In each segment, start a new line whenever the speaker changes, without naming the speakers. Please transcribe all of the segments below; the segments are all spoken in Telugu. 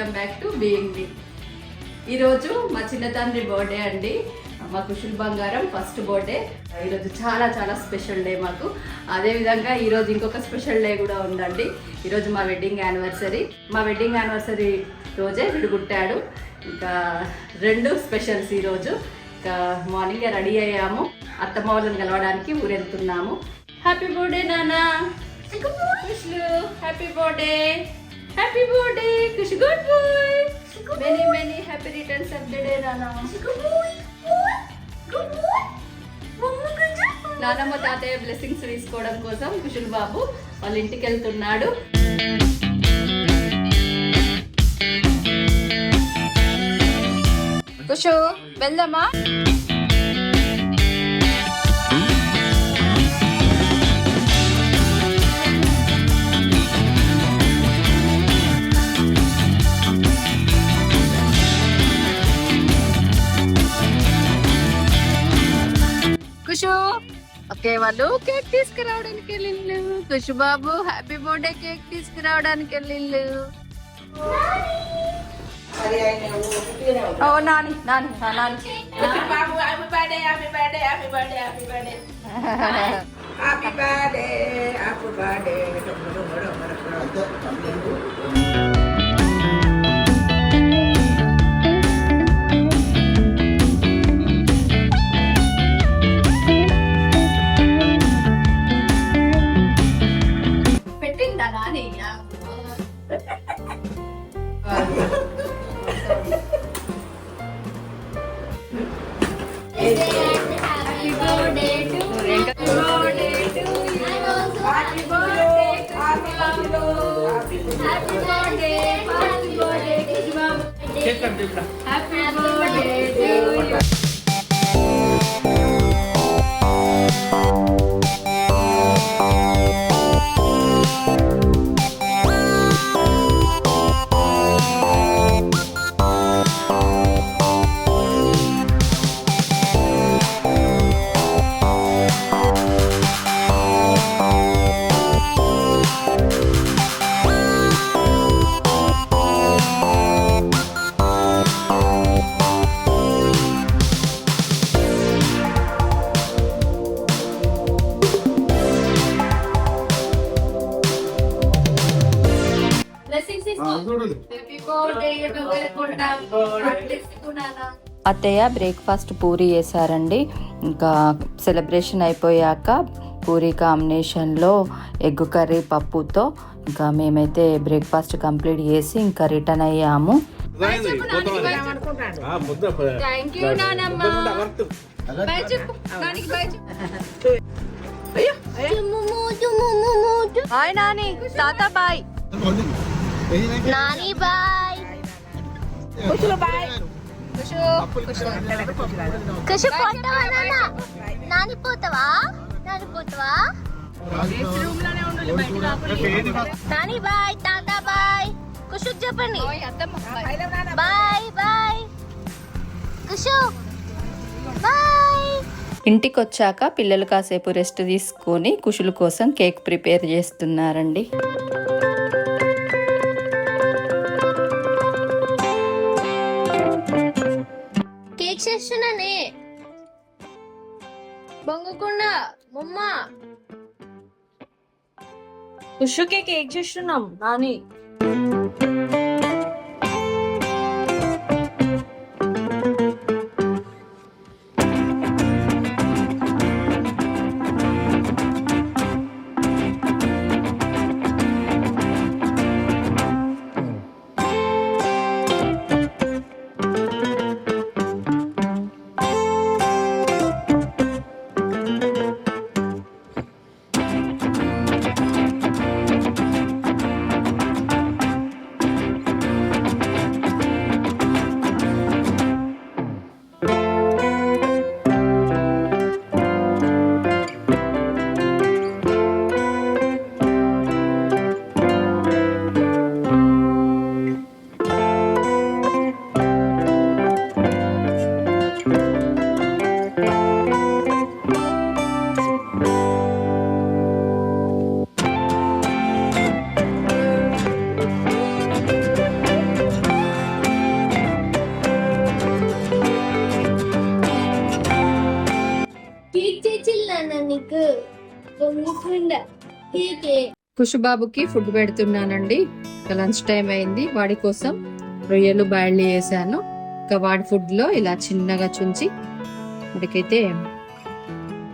వెల్కమ్ బ్యాక్ టు బీయింగ్ మీ. ఈరోజు మా చిన్న తండ్రి బర్త్డే అండి. మా కుషుల్ బంగారం ఫస్ట్ బర్త్డే. ఈరోజు చాలా చాలా స్పెషల్ డే మాకు. అదేవిధంగా ఈరోజు ఇంకొక స్పెషల్ డే కూడా ఉందండి. ఈరోజు మా వెడ్డింగ్ యానివర్సరీ. మా వెడ్డింగ్ యానివర్సరీ రోజే విడుగుట్టాడు. ఇంకా రెండు స్పెషల్స్ ఈరోజు. ఇంకా మార్నింగ్ రెడీ అయ్యాము, అత్తమ్మ వాళ్ళని కలవడానికి ఊరెళ్తున్నాము. హ్యాపీ బర్త్డే నానా కుషులు, happy birthday, happy birthday Kushu, good boy, many many happy returns of the day నానా. నానమ్మ తాతయ్య బ్లెస్సింగ్స్ తీసుకోవడం కోసం కుషుల్ బాబు వాళ్ళ ఇంటికి వెళ్తున్నాడు. కుషు వెళ్దామా? కుషు ఓకే, వాళ్ళు కేక్ తీసుకురావడానికి వెళ్ళిండు. కుషు బాబు హ్యాపీ బర్త్డే కేక్ తీసుకురావడానికి వెళ్ళిండు. ఓ నాని నాని నాని
బాబు happy birthday, happy birthday, happy birthday, happy birthday, happy birthday, happy birthday.
పెట్టిందా నాని? అత్తయ్య బ్రేక్ఫాస్ట్ పూరి చేశారండి. ఇంకా సెలబ్రేషన్ అయిపోయాక పూరి కాంబినేషన్లో ఎగ్ కర్రీ పప్పుతో ఇంకా మేమైతే బ్రేక్ఫాస్ట్ కంప్లీట్ చేసి ఇంకా రిటర్న్ అయ్యాము. హాయ్ నాని, తాత బాయ్,
నాని బాయ్,
కుషులు బాయ్,
కుషు పోతావా నాన్న? నాని పోతావా? నాని పోతావా? నాని బాయ్, తాత బాయ్, కుషు చెప్పండి బాయ్ బాయ్, కుషు బాయ్.
ఇంటికి వచ్చాక పిల్లలు కాసేపు రెస్ట్ తీసుకొని కుషుల కోసం కేక్ ప్రిపేర్ చేస్తున్నారండి.
కేక్ చేస్తున్నానే బొంగకుండా మమ్మ.
కుషుకే కేక్ చేస్తున్నాం నాని.
నీకు పొంగిపోయిందా పీకే
కుషుబాబుకి ఫుడ్ పెడుతున్నానండి. ఇంకా లంచ్ టైం అయింది. వాడి కోసం రొయ్యలు బాయిల్ చేశాను. ఇంకా వాడి ఫుడ్ లో ఇలా చిన్నగా చుంచి వాడికైతే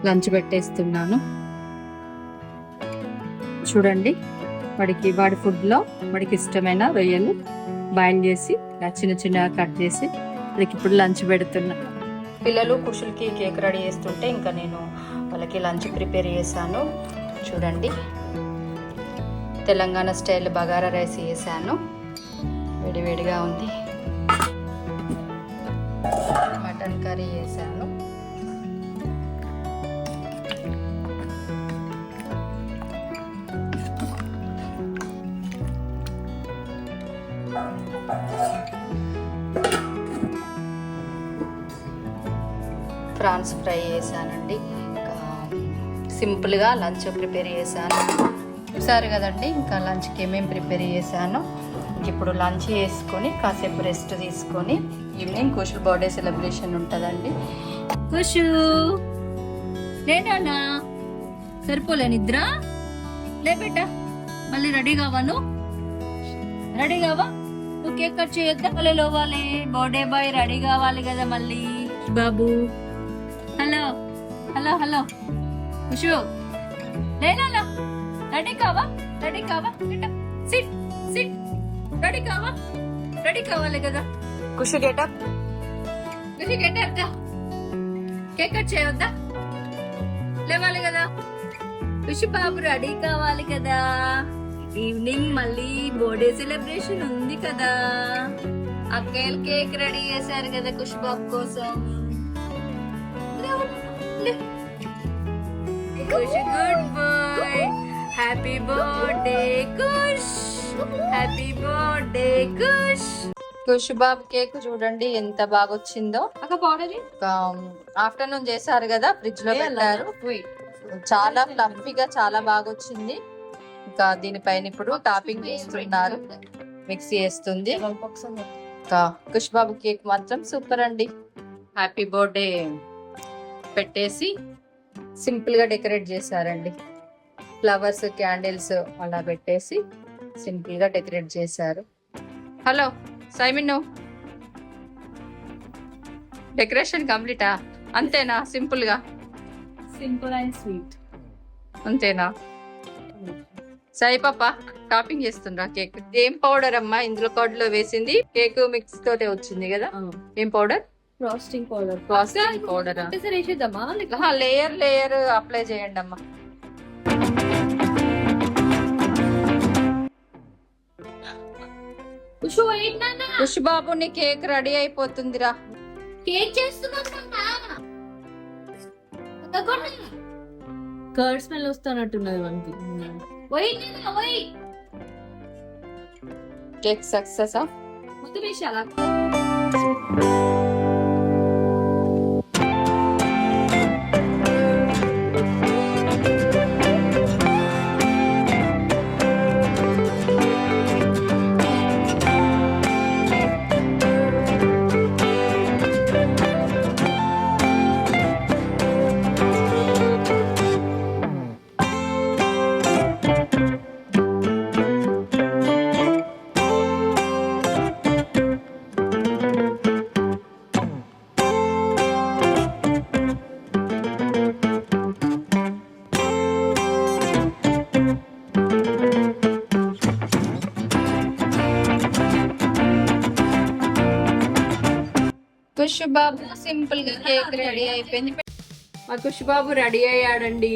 లంచ్ పెట్టేస్తున్నాను. చూడండి, వాడి ఫుడ్ లో వాడికి ఇష్టమైన రొయ్యలు బాయిల్ చేసి ఇలా చిన్న చిన్నగా కట్ చేసి వాడికి ఇప్పుడు లంచ్ పెడుతున్నా. పిల్లలు కుషులకి కేక్ రెడీ చేస్తుంటే ఇంకా నేను వాళ్ళకి లంచ్ ప్రిపేర్ చేశాను. చూడండి, తెలంగాణ స్టైల్ బగారా రైస్ చేశాను. వేడివేడిగా ఉంది. మటన్ కర్రీ చేశాను. ప్రాన్స్ ఫ్రై చేశానండి. సింపుల్గా లంచ్ ప్రిపేర్ చేశాను. చూసారు కదండి, ఇంకా లంచ్కి ఏమేమి ప్రిపేర్ చేశాను. ఇప్పుడు లంచ్ చేసుకొని కాసేపు రెస్ట్ తీసుకొని ఈవినింగ్ కుషు బర్త్డే సెలబ్రేషన్ ఉంటుందండి. కుషు లేనా సరిపోలే నిద్ర లే బేటా, మళ్ళీ రెడీ కావాను. రెడీ కావా? నువ్వు కేక్ కట్ చేయొద్దా? మళ్ళీ లోవాలి. బర్త్డే బాయ్ రెడీ కావాలి కదా మళ్ళీ. బాబు హలో హలో హలో కుషు లేనా రెడీ కావా? రెడీ కావా? Sit sit. రెడీ కావా? రెడీ కావాలి కదా. Kushu get up, Kushu get up. Cake cut చేయొద్దా? లేవాలి కదా. కుషు బాబు రెడీ కావాలి కదా. ఈవినింగ్ మళ్ళీ బర్త్డే సెలబ్రేషన్ ఉంది కదా. అక్కయ్యలు కేక్ రెడీ చేశారు కదా కుషు బాబు కోసం. కుషు గుడ్ బాయ్. హ్యాపీ బర్త్డే కుష్, హ్యాపీ బర్త్డే కుష్. కుష్ బాబు కేక్ చూడండి ఎంత బాగా వచ్చిందో. ఆఫ్టర్నూన్ చేశారు కదా, ఫ్రిడ్జ్ లో పెట్టారు. చాలా ఫ్లఫీగా చాలా బాగా వచ్చింది. ఇంకా దీనిపైన ఇప్పుడు టాపింగ్ చేస్తున్నారు. మిక్స్ చేస్తుంది. ఇంకా కుష్ బాబు కేక్ మాత్రం సూపర్ అండి. హ్యాపీ బర్త్డే పెట్టేసి సింపుల్ గా డెకరేట్ చేశారండి. ఫ్లవర్స్, క్యాండిల్స్ అలా పెట్టేసి సింపుల్ గా డెకరేట్ చేశారు. హలో సైమిన్, డెకరేషన్ కంప్లీటా? అంతేనా? సింపుల్ గా,
సింపుల్ అండ్ స్వీట్
అంతేనా? సాయి పాప టాపింగ్ చేస్తుండ్రా కేక్. ఏం పౌడర్ అమ్మా ఇందులో? కర్డ్ లో వేసింది కేక్ మిక్స్ తోటే వచ్చింది కదా. ఏం powder?
Frosting powder.
Frosting powder.
వేసేద్దామా?
లేయర్ లేయర్ అప్లై చేయండి అమ్మా. కుష్ బాబు నీ కేక్ రెడీ అయిపోతుందిరా.
కేక్ చేస్తున్నా
కర్డ్ స్మెల్ వస్తున్నట్టున్నది మనకి.
Cake success.
ముందు వేసాలా?
కుష్ బాబు సింపుల్ గా కేక్ రెడీ అయిపోయింది. మా కుష్ బాబు రెడీ అయ్యాడండి.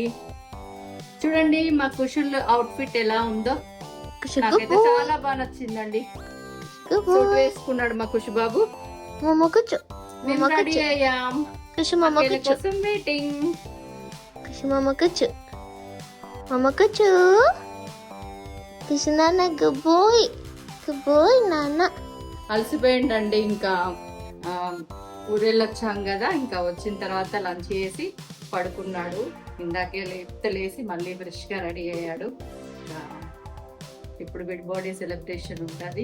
చూడండి మా కుషుల్ అవుట్ ఫిట్ ఎలా ఉందో. నాకైతే చాలా బాగా నచ్చిందండి. సూట్ వేసుకున్నాడు మా కుష్ బాబు. మేము రెడీ అయ్యాం. కోసం వెయిటింగ్.
కుషు మమ్మకచ్చు మమ్మకచ్చు కుషు నాన్న గుబోయ్ గుబోయ్ నాన్న.
అలసిపోయిండండి. ఇంకా ఊరెళ్ళొచ్చాం కదా, ఇంకా వచ్చిన తర్వాత లంచ్ చేసి పడుకున్నాడు. ఇందాకే లేసి మళ్ళీ ఫ్రెష్ గా రెడీ అయ్యాడు. ఇప్పుడు బిడ్ బర్త్డే సెలబ్రేషన్ ఉంటుంది.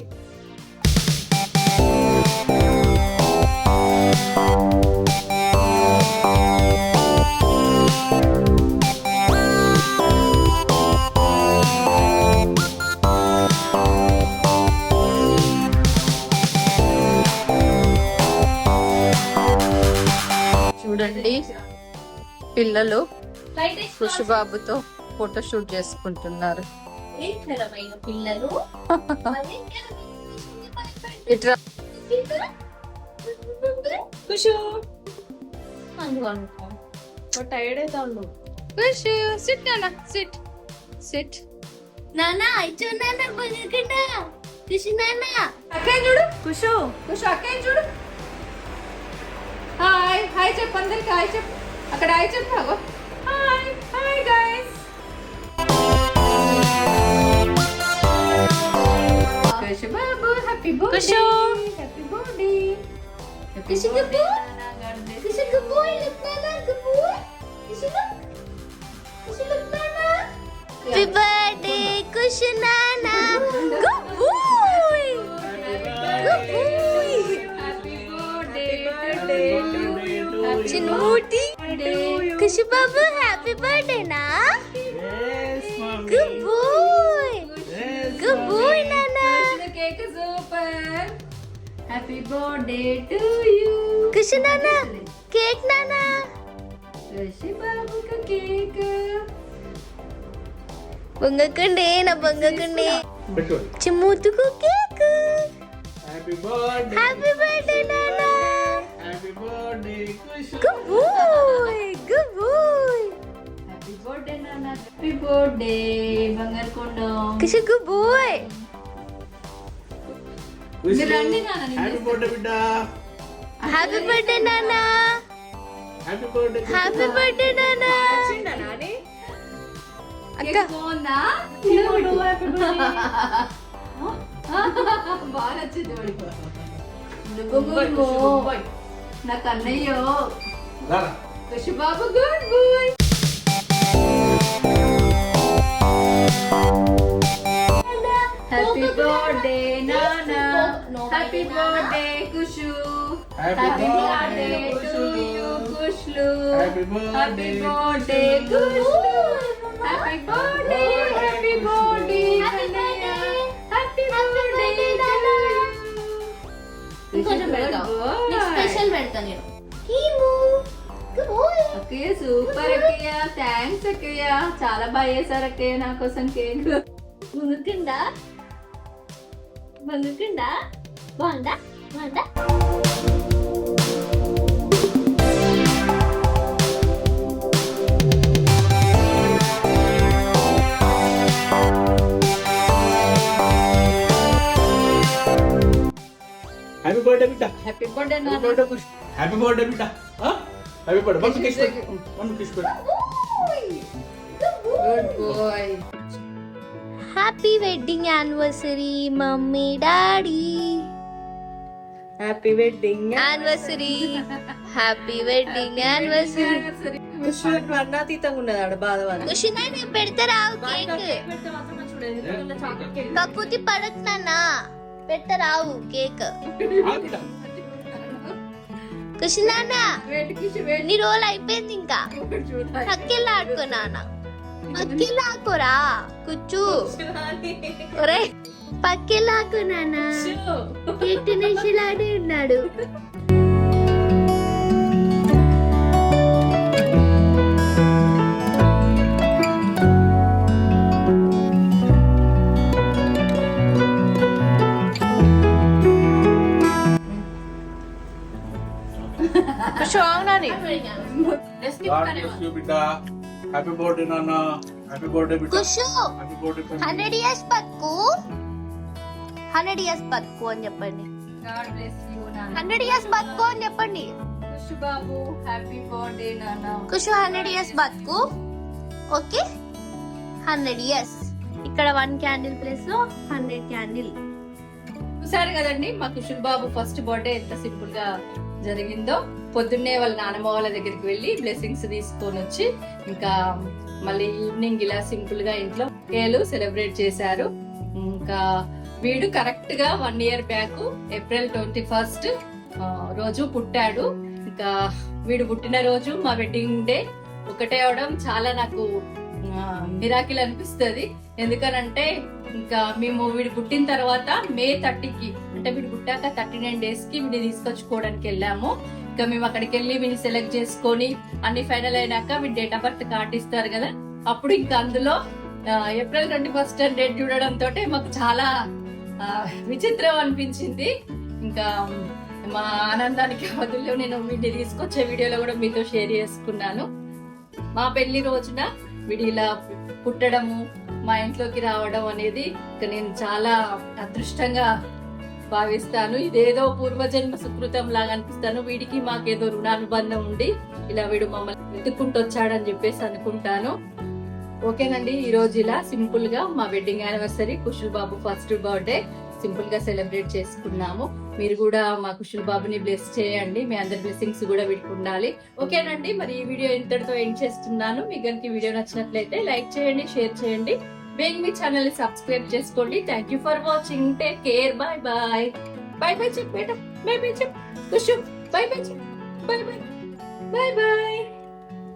చూడండి పిల్లలు ఖుషిబాబుతో ఫోటోషూట్ చేసుకుంటున్నారు.
పిల్లలు
ఇట్లా
ఖుషు టైర్డ్ అవుతా ఉండు.
ఖుషు సిట్ నాన్న సిట్ సిట్.
నాన్న ఇచ్చు నాన్న బొంగకుండా కృష్ణ నాన్న
అక్కయ్య చూడు ఖుషు ఖుషు అక్కయ్య చూడు. హాయ్ హాయ్ చెప్పు అందరికి హాయ్ చెప్పు. అక్కడ హాయ్ చెప్పు. అగో హాయ్ హాయ్ గైస్. ఖుషు బాబు happy birthday. Happy birthday.
Khushu గబ్బు ఖుషు గబ్బు లుక్ నాన్న గబ్బు ఖుషు లుక్ ఖుషు లుక్ నాన్న హ్యాపీ బర్త్డే ఖుషు నాన్న గబ్బు గబ్బు
హ్యాపీ బర్త్డే టు యు.
చిన్నూటి ఖుషి బాబు హ్యాపీ బర్త్డే నా గుడ్ బాయ్ గుడ్ బాయ్ నాన్న
cake super. Happy birthday to you.
Khushi నాన్న కేక్ నాన్న
ఖుషి బాబుకు కేక్.
బొంగకుండే నా బొంగకుండే చిమ్ముతుకు cake
happy birthday
happy birthday నాన్న
happy birthday Khushu.
Good boy good boy
happy birthday నాన్న. హ్యాపీ బర్త్డే బంగారు కొండ.
ఖుషి గుడ్ బాయ్
మీరు రండి నాన్న, నేను
హ్యాపీ బర్త్డే బిడ్డ.
హ్యాపీ బర్త్డే నాన్న
హ్యాపీ బర్త్డే
హ్యాపీ బర్త్డే నాన్న అక్క
కేక్ బాగుందా? బాగా నచ్చింది వాడికి. నువ్వు నాకు అన్నయ్యో
రారా.
ఖుషి బాబు గుడ్ బాయ్. హ్యాపీ బర్త్డే నానా. Happy birthday Khushu.
Happy
happy birthday
birthday,
to you ఖుష్లు.
Happy
happy
birthday.
బర్త్డే ఖుష్లు. హ్యాపీ బర్త్డే హ్యాపీ బర్త్డే కన్నయ్య. Happy birthday to you.
ఇంకొంచెం పెడతా నీకు స్పెషల్ పెడతా నేను కీము గుడ్ బాయ్
అక్కయ్య సూపర్ అక్కయ్య. థ్యాంక్స్ అక్కయ్య. చాలా బాగా చేశారు అక్కయ్య నా కోసం కేక్.
బొంగకుందా బొంగకుందా బాగుందా బాగుందా
హ్యాపీ బర్త్డే బిడ్డ.
హ్యాపీ బర్త్డే
హ్యాపీ
నాన్న.
బర్త్డే ఖుషు. హ్యాపీ బర్త్డే బిడ్డ. హ్యాపీ బర్త్డే మమ్మీ కిస్ పెట్టు. మమ్మీ కిస్ పెట్టు.
Good boy.
Happy wedding anniversary mummy daddy
happy wedding
anniversary happy wedding anniversary
Khushi వర్ణాతీతంగా ఉన్నది ఆడ బాధ వాళ్ళ.
ఖుషినా నేను పెడతారావు కేక్
పెడితే మాత్రం మంచిగా ఉండేది. ఎందుకంటే చాక్లెట్ కేక్
కక్కుతి పడతానా పెట్టరావు కేక్
ఆ బిడ్డ.
ఖుషినానా
వెయిట్ కిషి వెయిట్.
ఎన్ని రోజులు అయిపోయింది ఇంకా
చూడాలి.
పక్కెళ్ళి ఆడుకో నాన్న పక్కెళ్ళి ఆడుకోరా కూర్చు ఒరే పక్కెళ్ళి ఆడుకో నాన్న కేక్ తినేసి లాడే ఉన్నాడు
God bless you బిడ్డ. హ్యాపీ బర్త్డే నాన్న. హ్యాపీ బర్త్డే బిడ్డ.
కుషు
హ్యాపీ బర్త్డే
100 ఇయర్స్ బతుకు 100 ఇయర్స్ బతుకు అని చెప్పండి
God bless you నాన్న.
100 ఇయర్స్ బతుకు అని చెప్పండి
ఖుషి బాబు హ్యాపీ బర్త్డే నాన్న.
కుషు 100 ఇయర్స్ బతుకు ఓకే 100 ఇయర్స్ ఇక్కడ 1 క్యాండిల్ ప్లేస్ లో 100 క్యాండిల్
చూసారు కదండి మా కుషుల్ బాబు ఫస్ట్ బర్త్డే ఎంత సింపుల్ గా జరిగిందో. పొద్దున్నే వాళ్ళ నానమ్మ వాళ్ళ దగ్గరికి వెళ్ళి బ్లెస్సింగ్స్ తీసుకొని వచ్చి ఇంకా మళ్ళీ ఈవినింగ్ ఇలా సింపుల్ గా ఇంట్లో కేలు సెలబ్రేట్ చేశారు. ఇంకా వీడు కరెక్ట్ గా 1 ఇయర్ బ్యాక్ ఏప్రిల్ 21 రోజు పుట్టాడు. ఇంకా వీడు పుట్టిన రోజు మా వెడ్డింగ్ డే ఒకటే అవడం చాలా నాకు మిరాకిల్ అనిపిస్తుంది. ఎందుకనంటే ఇంకా మేము వీడు పుట్టిన తర్వాత మే 30కి అంటే వీడు పుట్టాక 39 days కి వీడిని తీసుకొచ్చుకోవడానికి వెళ్ళాము. ఇంకా మేము అక్కడికి వెళ్ళి వీని సెలెక్ట్ చేసుకొని అన్ని ఫైనల్ అయినాక మీ డేట్ ఆఫ్ బర్త్ కార్డ్ ఇస్తారు కదా, అప్పుడు ఇంకా అందులో ఏప్రిల్ 21 అని డేట్ చూడడంతో మాకు చాలా విచిత్రం అనిపించింది. ఇంకా మా ఆనందానికి అవధుల్లో నేను వీడిని తీసుకొచ్చే వీడియోలో కూడా మీతో షేర్ చేసుకున్నాను. మా పెళ్లి రోజున వీడి ఇలా పుట్టడము, మా ఇంట్లోకి రావడం అనేది నేను చాలా అదృష్టంగా భావిస్తాను. ఇదేదో పూర్వజన్మ సుకృతం లాగా అనిపిస్తాను. వీడికి మాకేదో రుణానుబంధం ఉండి ఇలా వీడు మమ్మల్ని వెతుక్కుంటూ వచ్చాడని చెప్పేసి అనుకుంటాను. ఓకేనండి, ఈ రోజు ఇలా సింపుల్ గా మా వెడ్డింగ్ యానివర్సరీ, కుషుల్ బాబు ఫస్ట్ బర్త్డే సింపుల్ గా సెలబ్రేట్ చేసుకున్నాము. మీరు కూడా మా కుషుల్ బాబుని బ్లెస్ చేయండి. మీ అందరి బ్లెస్సింగ్స్ కూడా వీడికి ఉండాలి. ఓకేనండి, మరి ఈ వీడియో ఇంతటితో ఎండ్ చేస్తున్నాను. మీకు కనుక ఈ వీడియో నచ్చినట్లయితే లైక్ చేయండి, షేర్ చేయండి, మీ ఛానల్ ని సబ్స్క్రైబ్ చేసుకోండి. Thank you for watching. Take care. Bye bye. Bye bye చెప్పు బేటా. బాయ్ బాయ్ చెప్పు కుషు. బాయ్ బాయ్ చెప్పు. Bye bye. Bye bye.